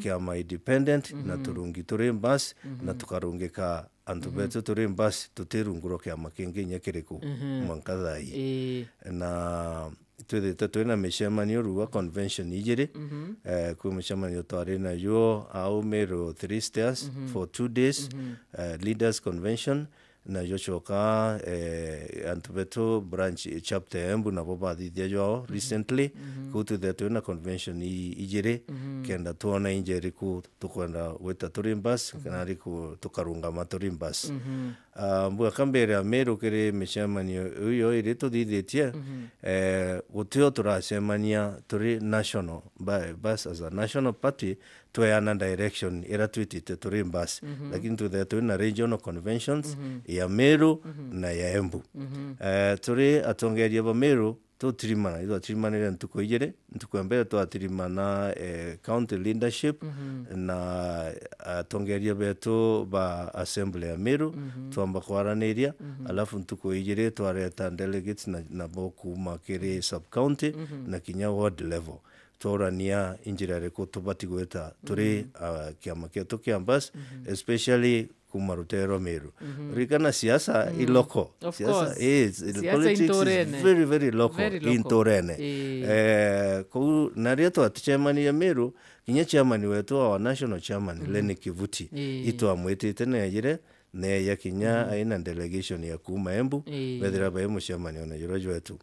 kiama independent na turungi turi mbasi na tukarungika antu betu turi mbasi tutirunguro kiama kingi nyekiriku mwankadhai na twina mishemanio ruwa convention igiri ku mishemanio twari nayo au Meru 3 stairs for 2 days leaders convention na yochoka antu betu branch chapter Embu na boba thithia jo recently kutu twina convention igiri kenda tuona injeri ku tukwenda weta turimbas kana riku tukarunga maturimbas mbua kambere Meru kiri mishemanio uyo iri tuthithietie gutio turacemania turi national bus as a national party tweana direction ira twitite turimbas lakini twina regional conventions ya Meru na ya Embu turi atongeria ba Meru tutirimana ntuko igere ntuko mbere twatirimana county leadership na atongeria betu ba assembly ya Meru twamba kwaraniria alafu ntuko igere twareta delegates na boku makere sub county na kinya ward level torania injira reko tubati gweta turi kiama ketu kiambas especially kumarutero Meru rikana siasa iloko siasa politics is very very local in Torene ku naria twatichemani ya Meru kinya chairman wetu wa national chairman Lenny Kivuti ito amwetete nejire ne yakinya aina delegation ya kuma Embu bedera ba mushamani ona yorojo wetu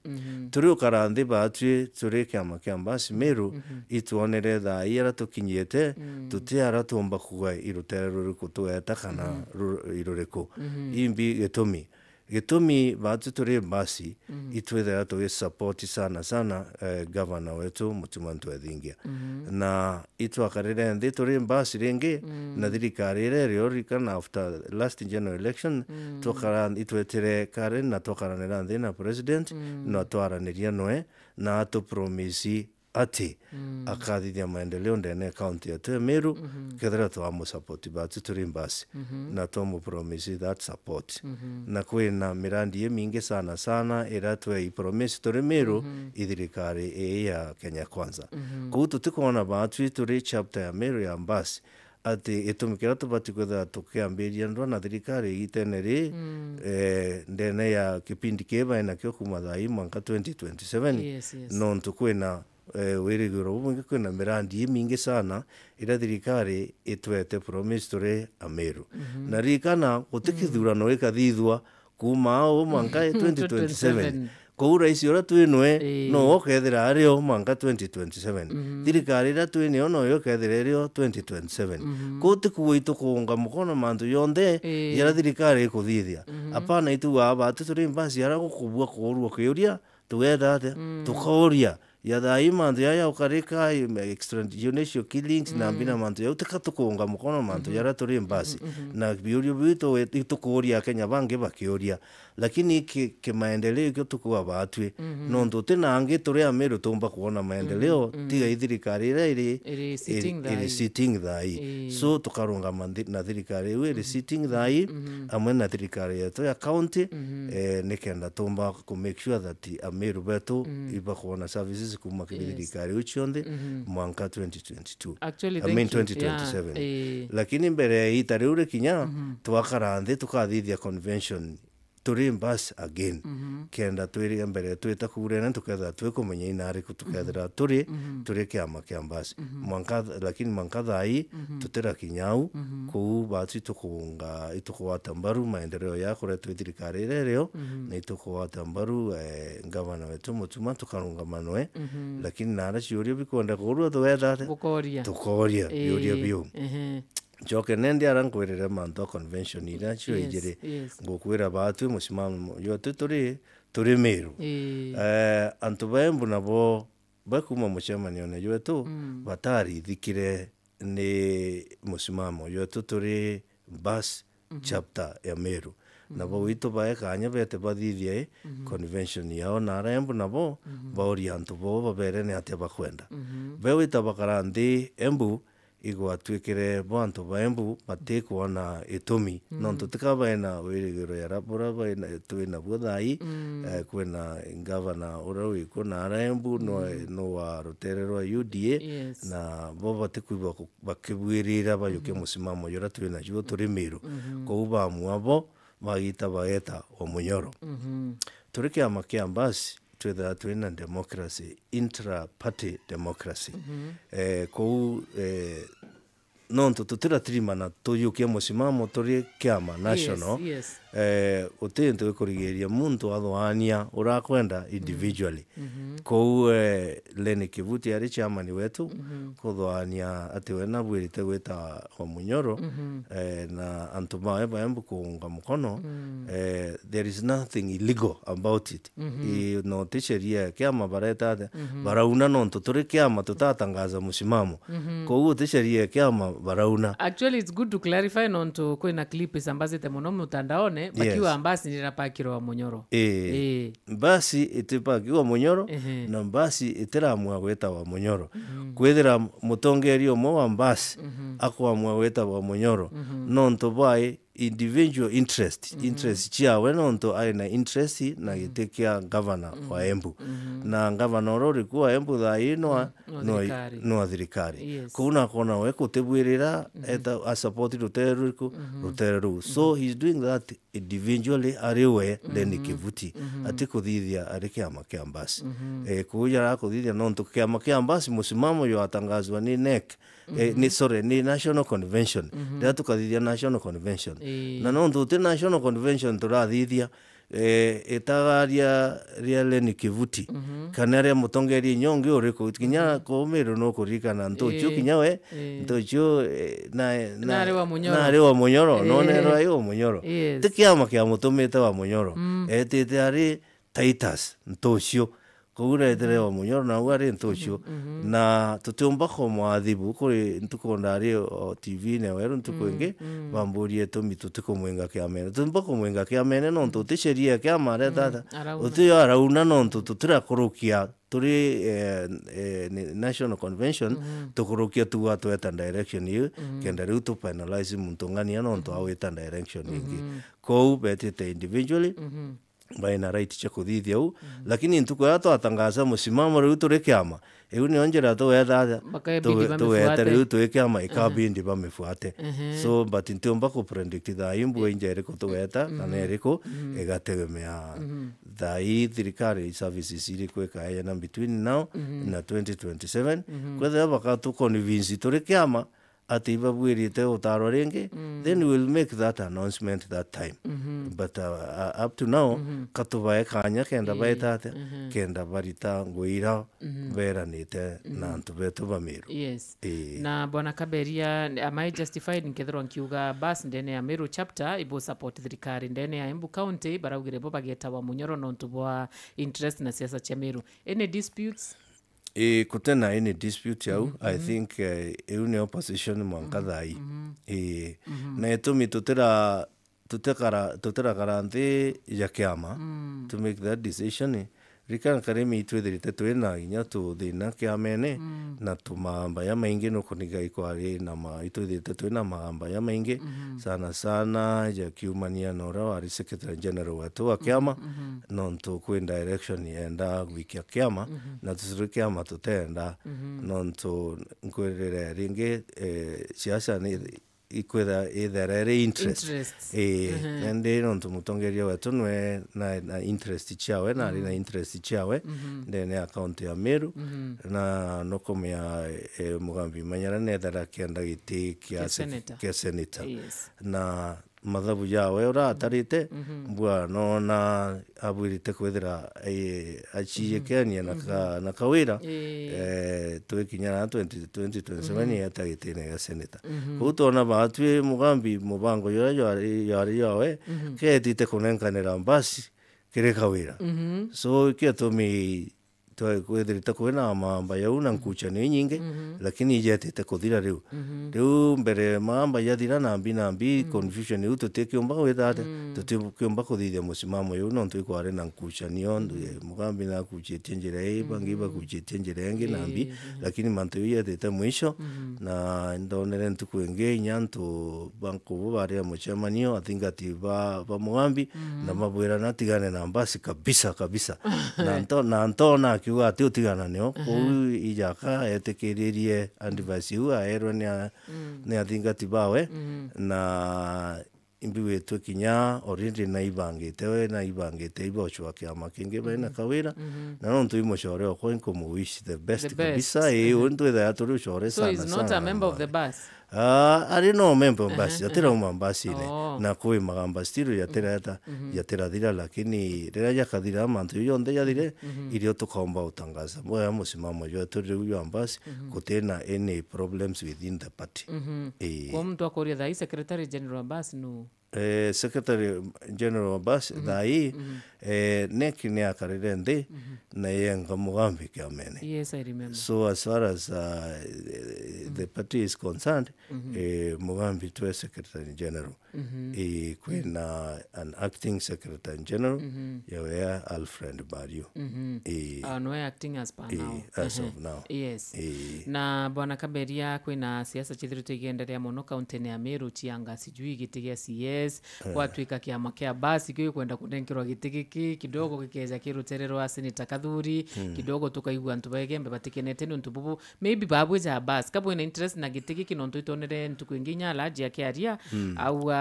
turi ukarandi batwi turi kiama kiambasi Meru ituonere tha ira tukinyete tutiara tumba kuga irutera ruri kutueta kana irureko imbi gitumi batu turi basi itwethera tuwe support sana governor wetu Mutumantu Ethingia na itwakarire ndi turi basi ringi na thirikari rio rikana after last general election twakarana itwetere kare na twakaranira ndi na president na twaraniria noe na to promise ati akathithia maendeleo ndene county ya Meru kethera twamu support batu turi mbasi na twamu promise that support na kwina mirandi mingi sana ira twe promise turi Meru ithirikari ya Kenya Kwanza kutu tukona batu turi chapter ya Meru ya mbasi ati itumikira tubati kwetha tukiambiria ndo na thirikari iteneri ndene ya kipindi kiba na kyo kumathai mwaka 2027 no tukwina wirigiro bungi kwina mirandi mingi sana ira thirikari itwete promise turi Meru na rikana gutikithurano ikathithwa kuma o mwaka 2027 kuura isi ora twinwe no okethira ario mwaka 2027 thirikari ira twine no yo kethira rio 2027 kuti kuitu kuunga mukono mantu yonde yara thirikari ikuthithia apana itu aba turi mbasi ara gukubua kurua kiuria tuweda tukoria ya thai mantu ya ukarika extrajudicial killings na mbina mantu ya utakatukunga mukono mantu yara turi mbasi na biurio bitu itukuria Kenya bange bakiuria lakini ke maendeleo kyo tukuwa batwe no ndote nange turi Meru tumba kuona maendeleo tiga ithirikari iri sitting thai so tukarunga na thirikari iri sitting thai amwe na thirikari yetu ya county nikenda tumba ku make sure that Meru betu iba kuona services kuma thirikari uchionde mwaka 2022 actually 2027 lakini mbere itari ure kinya twakarande tukathithia convention turi mbas again kenda twiri mbere twita kurena tuketha twikumenya inari kutukethera turi kiama kiambas mwanka lakini mankathai tutera kinyau ku batu tukunga itukwata mbaru maendeleo ya kure twithirikari rero na itukwata mbaru governor wetu Mutuma tukarunga manwe lakini nara ciurio bikonda kurwa twetha tukoria yurio biu Joke nende arankwirire manto convention ira chio igire ngokwira batu musimamo yote turi Meru antu Embu nabo bakuma muchemanio na yote batari thikire ni musimamo yote turi bus chapter ya Meru nabo wito bae kanya bete bathithie convention yao na Embu nabo baori antu bo babere ne ate bakwenda be wita bakarandi Embu igwatwikire bantu baembu batikuona itumi nontu tikabaina wirigiro ya rapora baina twina buthai kwina governor ura wiko na Embu no wa rutere rwa UDA na bo batikuiba bakibwirira bayuke musimamo yora twina juo turi Miru ko bamwe abo bagita baeta o Munyoro turi kiama kia Mbasi twina democracy intra-party democracy kou nontu tutira tirimana tuyukia musimamo turi kiama national utintu ikurigiria muntu athwania urakwenda individually kou Leni Kivuti ari chairman wetu kuthwania ati wena bwirite gwita wa Munyoro na antu bae Embu kuunga mukono there is nothing illegal about it no tisheria kiama bareta barauna nontu turi kiama tutatangaza musimamo kou tisheria kiama barauna. Actually it's good to clarify nontu kwina clip ambazite muno mutandaone bakiwa Mbasi nirapakiro wa Munyoro. Mbasi itipakiwa Munyoro na Mbasi itiramwa gweta wa Munyoro. Kwithira mutongeri omwe wa Mbasi akwamwa gweta wa Munyoro nontu bai individual interest chiawe nontu aina interest na gitekia governor wa Embu na governor uri kuwa Embu thai no thirikari kuna kona we kutebwirira eta support ruteru so he's doing that individually ariwe Leni Kivuti ati kuthithia ari kiama kia Mbasi kuja kuthithia nontu kiama kia Mbasi musimamo yo atangazwa ni NEC ni National Convention ndio tukathithia National Convention na nontu ti National Convention turathithia etagaria ria Leni Kivuti kana ria mutongeri nyongi uriku kinya ko Miru no kurikana ntocho kinyawe ntocho na wa Munyoro no nero ayo Munyoro tikiama kia mutumite wa Munyoro etete ari Titus ntocho kuguretere wa Munyoro na wari ntocho na tutumba ko mwadhibu kuri ntukondari o TV ne weru ntukwenge bamburie tomitu tukomwenga kia mene tumba komwenga kia mene no ntutisheria kia mare tata utiyo arauna no ntutira kurukia turi National Convention tukurukia tuwa tueta direction yu kenda riu tu penalize muntungania no ntu aweta direction ingi kou betete individually baina right cha kuthithia u lakini ntuko yato atangaza musimamo riu turi kiama iu ni onjera to wetha to weta riu turi kiama ikabindi bamefuate so but ntiomba ku predict tha imbu injere ko to weta kana eriko egategemea thai thirikari services iri kweka yana between now na 2027 kwetha bakatu convince turi kiama ati babwirite utaro ringi then we'll make that announcement that time but up to now katubae kanya kenda baitate kenda barita nguira beranite na ntubetu bamiru na bwana Kaberia am I justified nkethero nkiuga bas ndene ya Miru chapter ibo support thirikari ndene ya Embu county baraugire bo bageta wa Munyoro no ntubwa interest na siasa cha Miru any disputes kutena any dispute yau I think une opposition mwankathai na etumi tutira garanti ya kiama to make that decision rikana karemi twithirite twina inya tuthina kiamene na tumamba ya maingi no kuniga ikwari na ma itwithirite twina magamba ya maingi sana ya kiumania no ra wari secretary general wetu wa kiama no ntu kwin direction yenda wikia kiama na tusuru kiama tutenda no ntu nkwirire ringi siasa ni ikwetha itherere interest ende no tumutongeria wetu nwe na interest chiawe na na interest chiawe ndene account ya Miru na nokomea mugambi manyara nethara kianda giti kia senator na mathabu yawe ora atarite bwa no na abwirite kwethira achiye kenya na kawira tuikinyana 2027 yatagitine ya senator utona batwe mugambi mubango yari yawe ketite kunenkanira Mbasi kire kawira so kiatomi kwethirite kwina maamba yau na nkucha ni nyingi lakini ijetete kuthira riu mbere maamba yathira nambi confusion iu tutikiumba gwithate tutikiumba kuthithia musimamo iu no twikware na nkucha nio mugambi na kuchitie njira ii bangi bakuchitie njira ingi nambi lakini mantu iu yetete mwisho na ndonere ntuku ingi nyantu bankubu baria muchemanio athingati ba mugambi na mabwira natigane na mbasi kabisa na ntona akiuga ati utigana nio kou ijaka etikiririe advice iu aerwe ni athingati bawe na imbiwetwe kinya already na ibangite ibochwa kiama kingi baina kawira na no ntui mucore okwo nkumuwish the best kabisa untu etha turi ucore sana so he's not a member of the bus. Ari no member of bus yatira umambasi ile na kui magamba stiru yatira thira lakini rira yakathira mantu yonde yathire irio tukomba utangaza moya musimamo yo turi yo ambasi kutena any problems within the party kwa mtu akoria thai secretary general bus no Secretary General Bas thai neki ni akarire nthi na yenga mugambi kiamene. Yes, I remember. So as far as the party is concerned, mugambi tuwe Secretary General. Kwena an acting Secretary General, yawe Alfred Barrio. No acting as per now. As of now. Yes. Na bwana Kaberia kwena siasa chithirite igenderea muno kaunti ya Meru chianga sijui gitigia CS kwatwika kiama kia basi kyo kwenda kunenkerwa gitiki kidogo kikeza kiruterero aseneta Kathuri kidogo tukaigwa ntu bagembe batikenete ntu bubu maybe babwe ja basi kabwe na interest na gitiki kinonto itonere ntu kwinginya laji akiaria au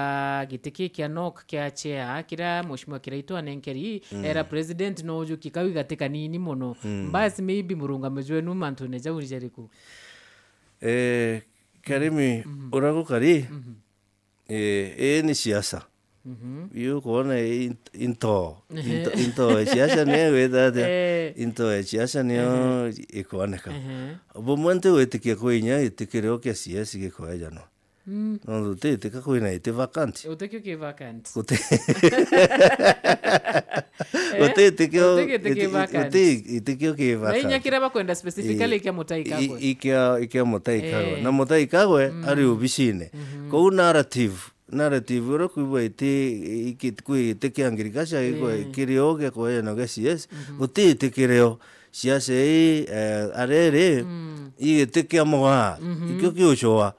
gitiki kia nok kia chair kira mushimwa kiraito anenkeri era president noju kikawi gatika nini mono basi maybe murunga mejwenu mantu neja urijariku Karimi urago kari ni siasa yu kuona into siasa ni wethate into siasa ni ikuoneka bomwente wetikia kuinya itikireo kia siasa gikoeja no no tutika kuina ite vacant utekio ki vacant utekio ki vacant na inyakira bakwenda specifically kia mutaikagwe ikia mutaikagwe na mutaikagwe ari ubishine ko narrative ro kuwa ite kiangirikasha kirio ge koya no ge CS utite kireo siasa arere igitikia moga ikyo kiuchoa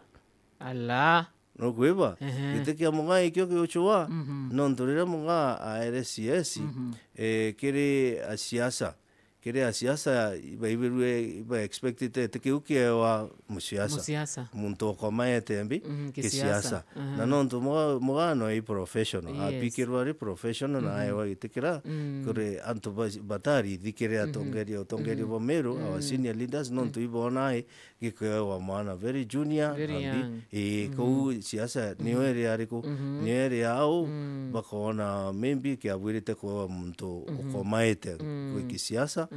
ala no kweba gitikia moga ikyo kiuchoa no ndurira moga RCS kiri siasa baibirwe ba expected tikiukie wa musiasa muntu koma etembi kisiasa na nonto mogano i professional apikirwa ri professional na aiwa itikira kure antu batari dikire atongeri bo Meru our senior leaders nonto ibona ai gikwe wa mwana very junior ko siasa niwere ariku niwere au bakona maybe kiabwirite ko muntu koma ete kwa kisiasa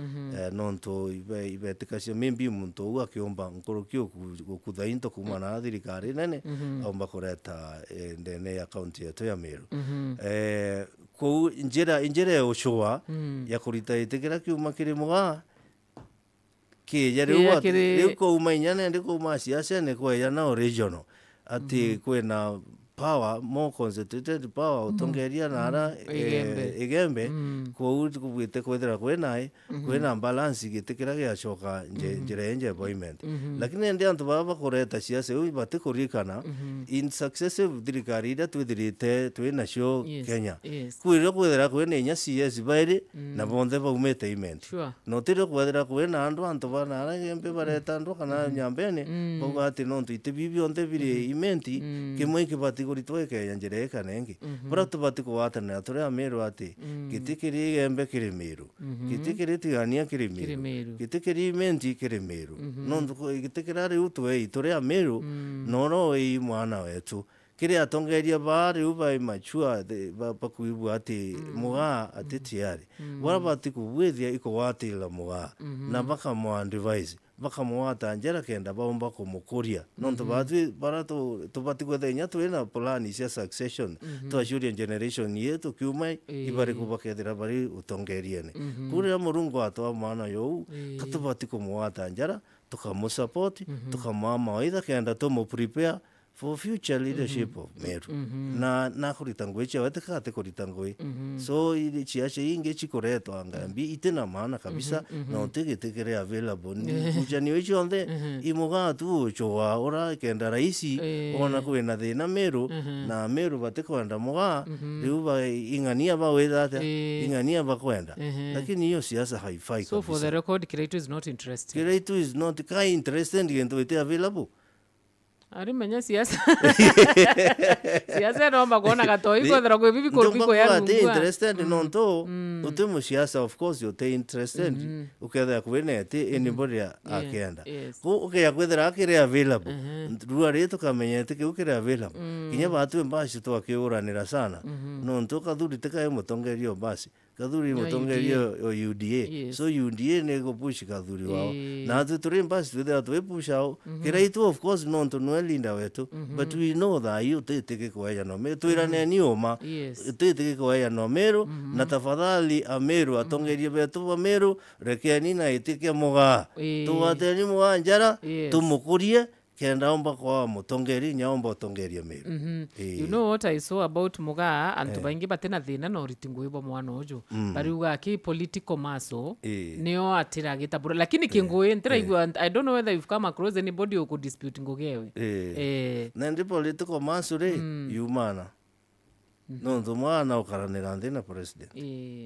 nonto ibe tikasio maybe muntu uga kiomba nkorokio kuthainto kumana thirikari nene au bakoreta ndene ya county yetu ya Meru ko injera uchoa ya kurita itikira kiuma kirimuga kijerewa riko umainyane ndiko masiasa ne ko ya na regional ati kwena power more concentrated power utongeria nara igembe ko kubwite kwethera kwena balance gitikira ya choka nje appointment lakini ndi antu baba koreta siasa uyu batikurikana in successive thirikari ida twithirite twina cio Kenya kwira kwethera kwena nya CS bairi na bonde baumete event no tire kwethera kwena antu bana igembe bareta andu kana nyambene bogati no ntite bibionde biri event kimwe kibati kuritweke yanjere kanengi bora tubati kuwatana tore Meru ati gitikiri igembe kiri Meru gitikiri tigania kiri Meru gitikiri menti kiri Meru no gitikira ri utwe tore Meru no i mwana wetu kiri atongeria bari uba machua bakuibu ati muga ati tiari bora bati kubwethia iko wati la muga na baka mo device bakamuata njera kenda baomba kumukuria nonto batwi bara tubati kwethenya twina plan cia succession twashuria generation yetu kiumai ibari kubakethira bari utongeriene kuria murungu atwa maana yo katubati kumuata njara tukamusupport tukamama waitha kenda prepare for future leadership of Meru na kurita ngui cha wete kate kurita ngui so ili chiache inge chikoretwa ngambi itena maana kabisa na utegetekere available ni kujani wechi onde imuga tu chowa ora kenda raisi ona kwena thina Meru na Meru batekwenda muga riu ba ingania ba wetha ingania ba kwenda lakini hiyo siasa haifai kabisa. So for the record, Kiraitu is not interested. Kiraitu is not interested into it available. Arimenya siasa. Siasa naomba kuona katoi kwa dhara kwa bibi kolpiko ya Mungu. Interested nonto utemu siasa of course yote interested uketha kwene ati anybody akenda. Ko ukeya kwethera akire available. Ruwa reto kamenya ati ukire available. Kinya batu mbashi to akiuranira sana. Nonto kathuri tekaye mutongerio basi. Kathuri mutongerio UDA. So UDA nego push kathuri wao. Na atu turi mbashi twethe atu push ao. Kiraitu of course nonto linda wetu but we know that you tete kwa no me twirane ni oma tete kwa no Meru na tafadhali Ameru atongerie betu wa Meru rekeni na itike muga tuwateni muga njara tumukurie kenda omba kwa mutongeri nyaomba utongerie Meru. You know what I saw about muga antu baingi batena thina no ritingo ibo mwana ojo bariuga ki political muscle neo atira gitabura lakini kingoi ntira I don't know whether you've come across anybody who could dispute ngogewe na ndi political muscle humana no ndo mwana ukaranira ndina president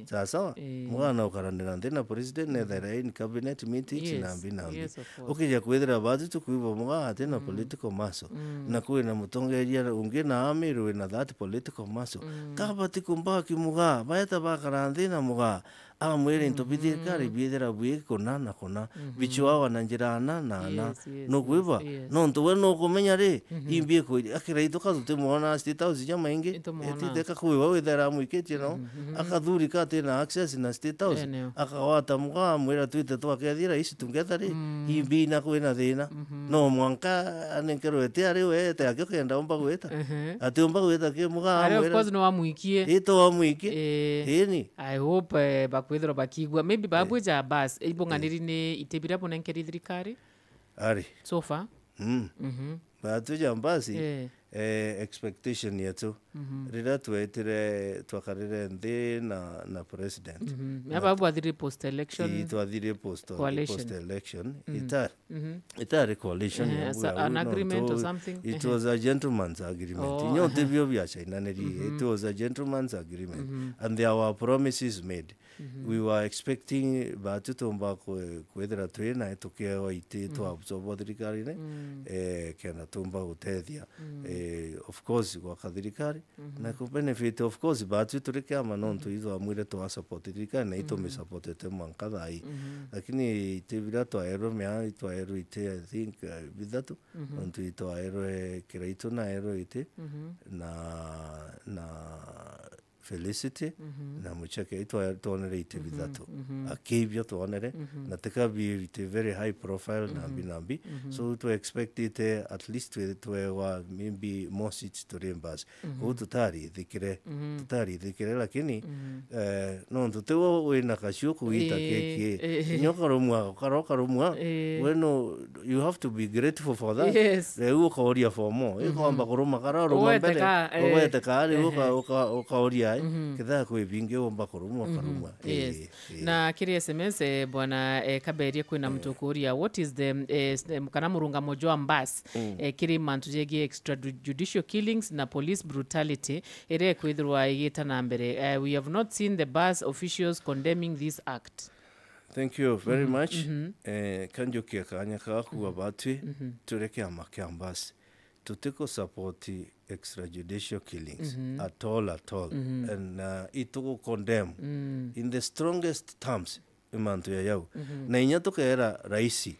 sasa mwana ukaranira ndina president ne there in cabinet meeting na binambi ukija kwethera batu tukuiba mwa atena political muscle na kwina mutongeria unge na Ameru na that political muscle kabati kumbaki muga baeta bakarandina muga amwere ntobithie kari biethera bwie kona bichwa wana njirana na no kwiba no ntwe no kumenya ri imbie ko akira itoka tute mwana State House jama ingi etiteka kwiba wethera mwiketie no akathuri kate na access na State House akawata muga amwera twite twakethira isi tungetha ri imbi na kwina thina no mwanka anenkero ete ari we te akenda omba gweta ati omba gweta ke muga amwera of course no amuikie ito amuikie ni I hope kwethero bakigwa maybe babweja bus ibonganiri ni itebira bonenkeri thirikari ari so far batuja mbasi expectation yetu rira twetire twakarire ndi na president ababu athire post election twathire post election itari coalition an agreement or something it was a gentleman's agreement nyote byo bya chainaneri it was a gentleman's agreement and there were promises made we were expecting batu tomba kwethera twina tukeo ite twabsobo thirikari ne kana tomba utethia of course kwa thirikari na ku benefit of course batu turikama nonto izo amwire to support thirikari na ito me support te manka thai lakini itebira to aero mea to aero ite I think bidatu nonto ito aero Kiraitu na aero ite na Felicity na muchake ito tonere ite bidatu akibyo tonere na teka bi ite very high profile na binambi so to expect it at least to maybe more seats to reimburse tutari dhikire lakini no tutewo wena kashu kuita keke nyokaromwa karomwa bueno you have to be grateful for that leo kaoria for more ikomba koroma kararoma mbele owete kali ukaoria kitha kwibinge omba koroma na kiri SMS bwana Kaberia kwina mtukuria what is the kana murunga mojo ambas kiri mantujegi extrajudicial killings na police brutality ere kwithirwa igita na mbere we have not seen the bus officials condemning this act. Thank you very much. Kanjokia kanya kakuwa batwi tureke amakyambasi tutiko support extrajudicial killings at all and it to condemn in the strongest terms imantu ya yau na inya tukera raisi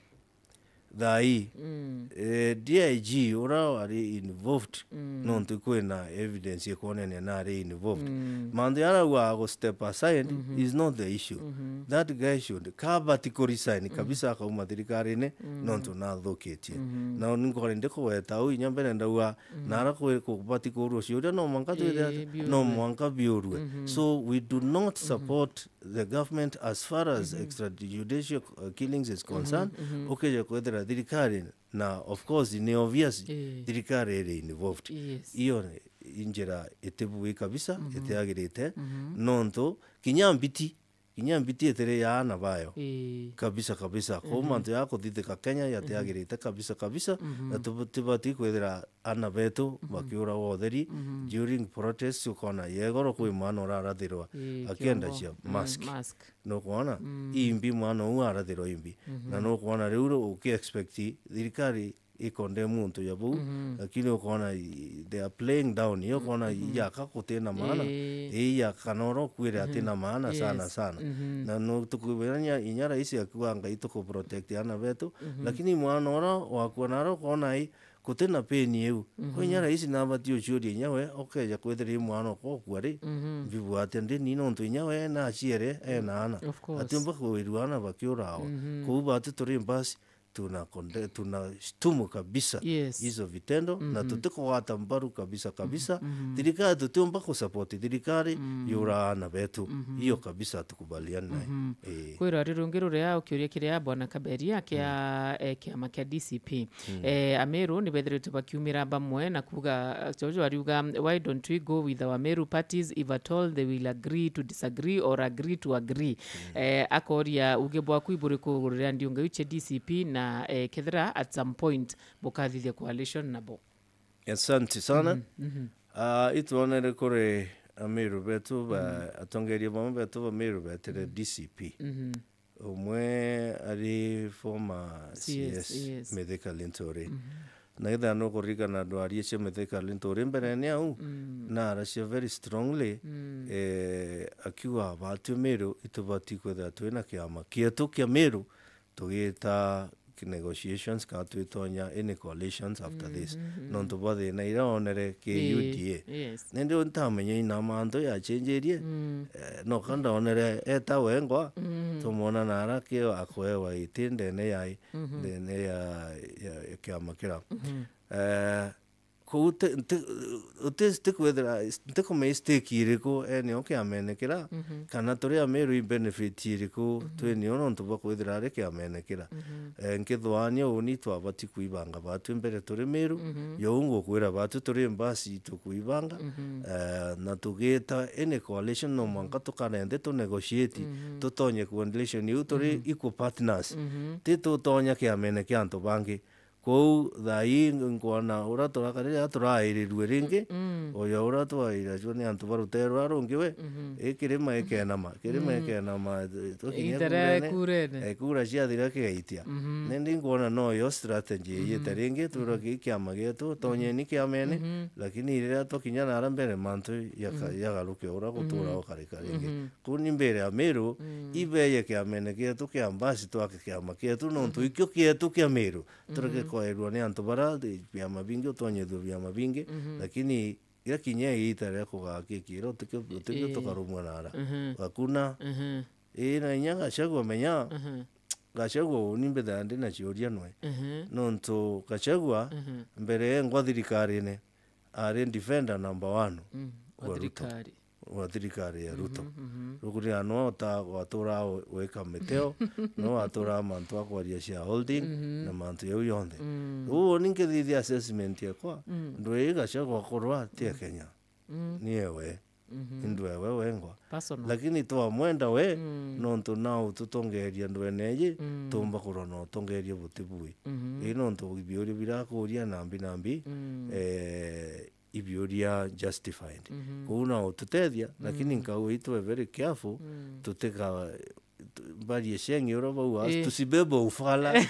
thai DIG ura ari involved non tu kwena evidence yekonene na ari involved mandu yara wa go step aside is not the issue that guy should kabatikori sign kabisa ka umathirikari ne non tu na thoketie na ningo ndiko weta u nyambere ndawa nara ko batikoro cio no manka tu no manka biorwe so we do not support the government as far as extrajudicial killings is concerned okay kwethera thirikari na of course ni obvious thirikari iri involved iyo injira itebuwe kabisa iteagirite nonto kinyambiti etere ya na bayo kabisa ko manto yako thithika Kenya yateagirite kabisa na tubati kwethera ana betu bakiura wotheri during protests ukona yegoro kwi mwana urarathirwa akienda cia mask no kuona imbi mwana u arathirwa imbi na no kuona riu uki expect thirikari ikonde muntu yabu lakini ukona they are playing down yo kona yaka kutena maana ya kanoro kwire atina maana sana na no tukubenya inyara isi akuanga ituko protect ana betu lakini mwana ora wakuonaro kona kutena peni eu ko inyara isi na batio churi nyawe okay ya kwetheri mwana ko kwari bibu atende ni no ntu nyawe na chiere na ana atimba ko iruana bakiorao ko batu turi mbasi tuna stumu kabisa hizo vitendo na tutiko wata mbaru kabisa thirikari tutumba ku support thirikari yura na betu hiyo kabisa tukubaliana naye kwira rirungiro ria ukiuria kiria bwana Kaberia kia makia DCP Ameru ni bethiretu bakiumira bamwe na kuga Jojo ariuga why don't we go with our Meru parties if at all they will agree to disagree or agree to agree akoria ugebwa kuiburiku ria ndiunga uche DCP na kethira at some point bukathithia coalition nabo. Asante sana. Ituonere kore Ameru betu atongeria bamwe betu Ameru betere DCP. Umwe ari former CS Mithika Linturi. Na itha no kurigana ndwari cia Mithika Linturi mbere ni au na aracia very strongly akiwa batu Meru itubati kwetha twina kiama kietu kia Meru tugita negotiations ka twitonya in coalitions after this non to bother na iraonere ke UDA nende untamenye ina mando ya changerie no kanda onere eta wengwa tumona nara ke akwewa itinde ne yai ne ya kiama kira ko te kwethera te ko mistake iriko ene oke amenekera kana turi Ameru benefit iriko tweni ono ntuba kwethera reke amenekera nkithwanya uni twabati kuibanga batu mbere turi Meru yo ngo kwera batu turi mbasi tukuibanga na tugeta ene coalition no manka tukanende to negotiate tutonye coalition yu turi equal partners te tutonya ke ameneke anto bangi ko thai ngwana ura turakare aturairiruwe ringi oyo ura twaira jone antu barutero arungiwe ikirima ekenama tukinyekure kura cia thira keitia nendi ngwana no yo strategy yete ringi turaki kiama gitu tonye ni kiamene lakini ira tukinyana arambere mantu yagaruke ura gutura okarika ringi kuni mbere Ameru ibeye kiamene gitu kiambasi twake kiama gitu no ntu ikyo kietu kia Meru turake kwa ni antu bara vyama vingi utonye vyama vingi lakini ila kinye itare ko gakikiro tukyo tukarumwa nara hakuna na nyanga chagwa menya gachagwa nimbe dande na chioria noe nonto gachagwa mbere ngwa thirikari ne are defender number 1 wa thirikari ya Ruto ruguri ano ta watura weka meteo no watura mantu akwaria cia holding na mantu yau yonde ninke the assessment yakwa ndwe gachagwa korwa te Kenya ni ewe ndwe wengwa lakini to mwenda we nonto nao tutongeria ndwe neje tumba kurono tongeria butibui nonto biori birakuria nambi ibioria justified kuna ututethia lakini nkau itwe very careful tuteka bari shengi uraba uas tusibebo ufala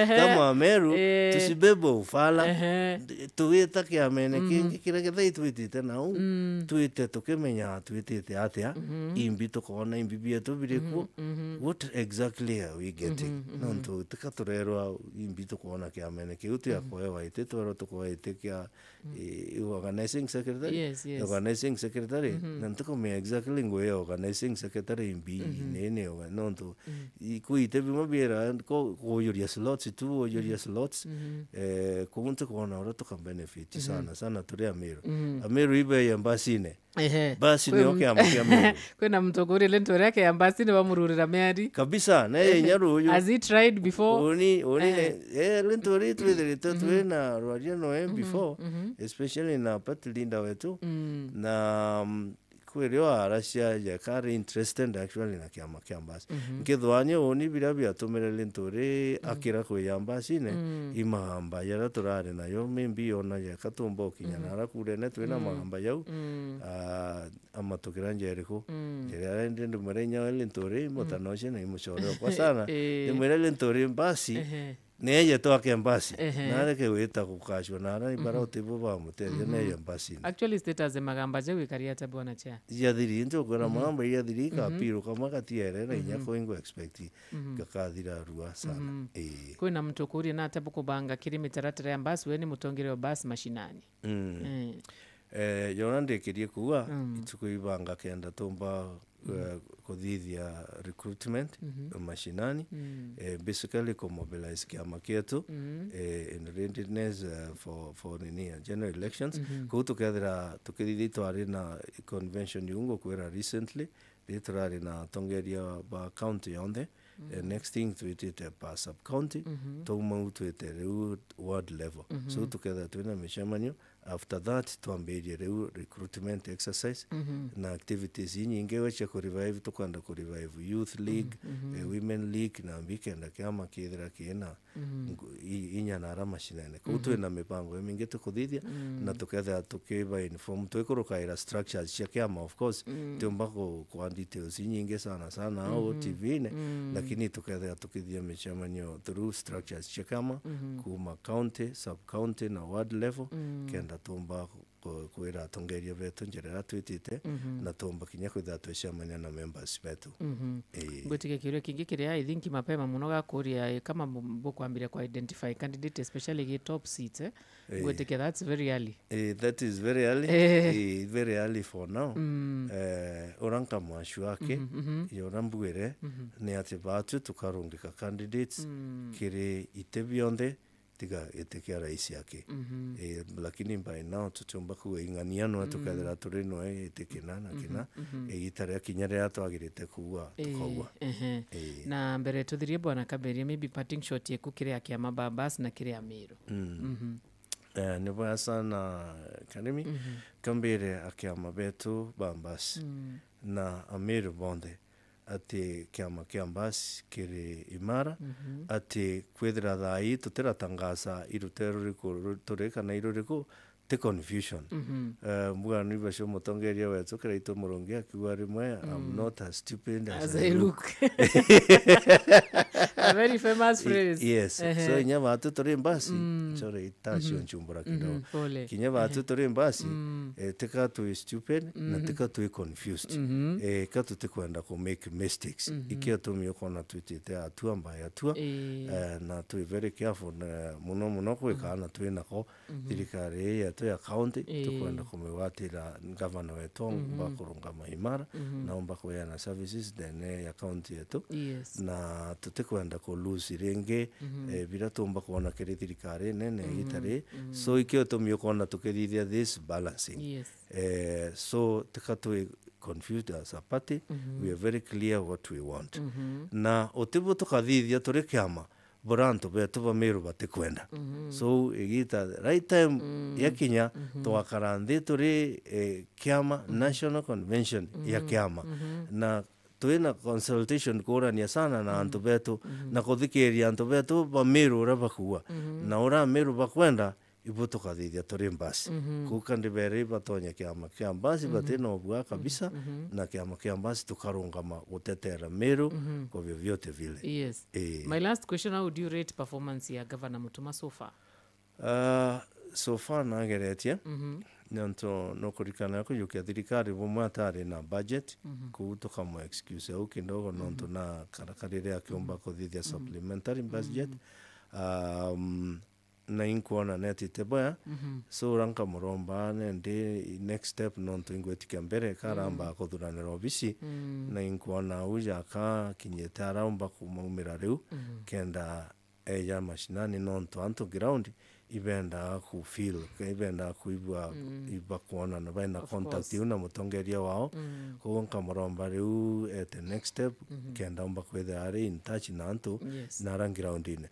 kama Meru tusibebo ufala tuweta kiamene kingi kira kithai twitite nau twite tukimenya twitite atia imbi tukona imbi bietu biriku what exactly are we getting nontu tikaturerwa imbi tukona kiamene kiutu ya koewa ite twero tukoete kia organizing secretary organizing secretary nantukomenya exactly ngoe organizing secretary imbi nene nontu ikuite bimo biera ko yoria slots tu yoria slots kuntu kona ora tukambenefit sana turi Ameru ibe yambasine basi ni okay amakia kwena mtogori lento yake yambasine bamururira meari kabisa naye nyaru uyu has he tried before oni lento ri twena rwajeno before especially na patlinda wetu na kwelewa Russia ya kari interested actually na kiama kiambas nkethwanye oni birabia tumere lentore akira ko yambasine imahamba yara turare nayo membi ona ya katumbo kinyana rakure ne twena mahamba yau amatokera njereko jera ndende murenya lentore motanoshe na imushoro kwa sana imere lentore basi neye to akembasi nare ke weta kukashwa nara ibara utibu ba muteje neye mbasi actually status magamba je wikaria tabona cha yathiri njo kora mamba yathiri ka piro kama katiere na inyako ingo expect gakathira ruwa sana kwina mtokuri na tabuko banga kirimitaratara ya basi weni mutongere wa basi mashinani yonande kirie kuwa itukuibanga kenda tomba kuthithia recruitment mashinani basically ko mobilize kiama kietu in readiness for general elections kutukethira tukithithitwari na convention yungo kwera recently biturari na tongeria ba county yonde next thing twitite pa sub county tomu twite ward level so tukethira twina mishamanyo after that tuamberie recruitment exercise na activities nyingi weche ku revive tukanda ku revive youth league women league na weekend kama kithira kiena inyana ara mashinane kutu na mipango mingi tukuthithia na tuketha tukiba inform twikurukaira structures cia kiama of course tumbako kwa details nyingi sana au TV ne lakini tuketha tukithia michamanyo through structures cia kiama kuma county sub county na ward level kenda tumba kwira tongeria vetu njera twitite na tumba kinya kwitha twicamania na members betu ngotike kirio kingi kiria I think mapema muno gakuria kama bokwambira kwa identify candidate especially ge top seats ngotike that's very early that is very early very early for now oranka mwashu wake yorambwire ni ati batu tukarungika candidates kire itebionde tiga etekia rais yake lakini by now tutumba kuinganiano tukadera turino etekena na kina itare kinyare atwagirite kuwa tukawa na mbere tuthirie bwana Kaberia maybe parting shot yeku kire akia mababas na kire Ameru ni bwana sana kanimi kambere akia mabetu bambas na Ameru bonde ati kiama kiambas kiri imara ati kwethira thai tutiratangaza irutero riko tureka na iruriko te confusion mwana ibasho mutongeria wetu kiraito murongi akiwa rimwe I'm not as stupid as I look a very famous phrase yes so nyama tutore mbasi sorry itashi onchumbura kidogo kinyama tutore mbasi teka tu stupid na teka tu confused katu tukwenda ku make mistakes ikia tumio kona twitite atua mbaya atua na tu very careful muno kwikana twinako thirikari ya ya county tukwenda kumewatira governor wetu bakurunga maimara na omba kuyana services dene ya county yetu na tutikwenda ko lose renge bila tumba kuona kiri thirikari nene itare so ikio tumio kona tukithithia this balancing so tukatwe confused as a party we are very clear what we want na otibu tukathithia turi kiama boranto betu Ameru batikwenda so igita right time yakinya twakarande turi kiama national convention ya kiama na tuina consultation kurania sana na antu betu na kuthikiria antu betu Ameru rabakuwa na ora Ameru bakwenda ibo tukathithia turi mbasi kuka ndibere batonya kiama kia mbasi batino bwa kabisa na kiama kia mbasi tukarungama gutetera Meru kwa vyovyote vile. Yes. My last question, how would you rate performance ya Governor Mutuma so far? So far nageretie nonto no kurikana ko yukia thirikari bumwe atari na budget kutoka mo excuse au kindogo nonto na karakarire akiomba kuthithia supplementary budget na inkuona neti teboya so ranka muromba ndi next step nonto ingwetikia mbere karamba kuthuranira obisi na inkuona uja ka kinyete araumba kumumira riu kenda eja mashinani nonto anto ground ibenda ku feel ibenda kuibwa iba kuona na baina contact una mutongeria wao ko nkamuromba riu at the next step kenda umba kwetha ari in touch na anto na rangira undine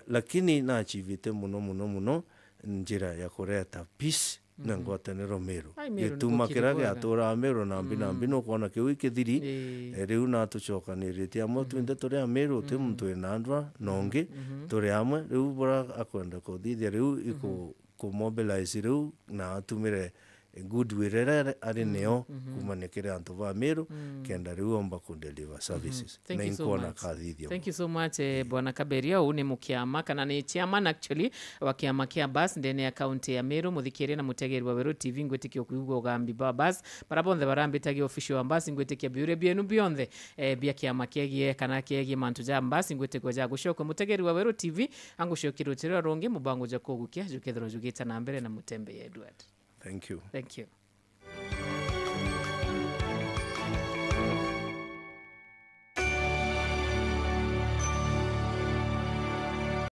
lakini na achievite muno njira ya kureta peace na ngwataniro Meru gituma kirage atura Meru na mbino kuona kiwi kithiri riu na tucokanirite amo twinde turi a Meru ti muntu ina ndwa nongi turi amwe riu bora akwenda kuthithia riu ku mobilize riu na atumire goodwill ari neo kumanekere antu ba Meru kenda riu omba ku deliver services na inkona kathithio. Thank you so much Bwana Kaberia. Une mukiama kana ni chairman actually wa kiama kia bus ndene ya county ya Meru muthikire na mutegeri wa Weru TV ngwetikio kuigwa gambi ba bus barabonde barambitagi official wa bus ngwetikia biure bienu bionde bia kiama kiagie kana kiagie mantu ja bus ngwetikwa ja gushoko mutegeri wa Weru TV angushokirutira ronge mubango ja kogukia jukethro jugita na mbere na mutembe Edward. Thank you. Thank you.